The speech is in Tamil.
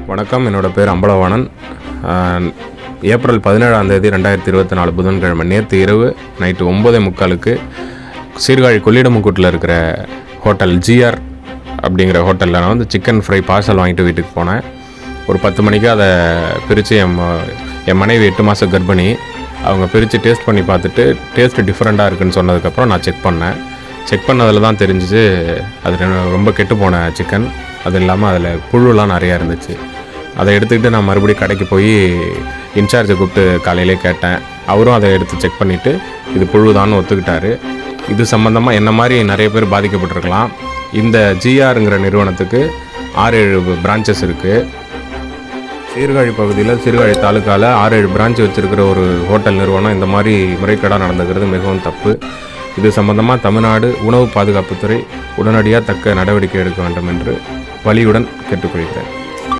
வணக்கம், என்னோடய பேர் அம்பலவாணன். ஏப்ரல் 17ஆம் தேதி 2024 புதன்கிழமை நேற்று இரவு நைட்டு 9:45 சீர்காழி கொள்ளிடமுக்கூட்டில் இருக்கிற ஹோட்டல் ஜிஆர் அப்படிங்கிற ஹோட்டலில் நான் சிக்கன் ஃப்ரை பார்சல் வாங்கிட்டு வீட்டுக்கு போனேன். ஒரு 10 மணிக்கு அதை பிரித்து என் மனைவி 8 மாத கர்ப்பிணி, அவங்க பிரித்து டேஸ்ட் பண்ணி பார்த்துட்டு டேஸ்ட்டு டிஃப்ரெண்ட்டாக இருக்குதுன்னு சொன்னதுக்கப்புறம் நான் செக் பண்ணதில் தான் தெரிஞ்சிச்சு அது ரொம்ப கெட்டு போன சிக்கன். அது இல்லாமல் அதில் புழுலாம் நிறையா இருந்துச்சு. அதை எடுத்துக்கிட்டு நான் மறுபடியும் கடைக்கு போய் இன்சார்ஜை கூப்பிட்டு காலையிலே கேட்டேன். அவரும் அதை எடுத்து செக் பண்ணிவிட்டு இது புழுதான்னு ஒத்துக்கிட்டார். இது சம்மந்தமாக என்ன மாதிரி நிறைய பேர் பாதிக்கப்பட்டிருக்கலாம். இந்த ஜிஆருங்கிற நிறுவனத்துக்கு 6-7 பிரான்ச்சஸ் இருக்குது. சீர்காழி பகுதியில் சீர்காழி தாலுக்காவில் 6-7 பிரான்ச் வச்சுருக்கிற ஒரு ஹோட்டல் நிறுவனம் இந்த மாதிரி முறைகேடாக நடந்துக்கிறது மிகவும் தப்பு. இது சம்பந்தமாக தமிழ்நாடு உணவு பாதுகாப்புத்துறை உடனடியாக தக்க நடவடிக்கை எடுக்க வேண்டும் என்று வலியுடன் கேட்டுக்கொள்கிறேன்.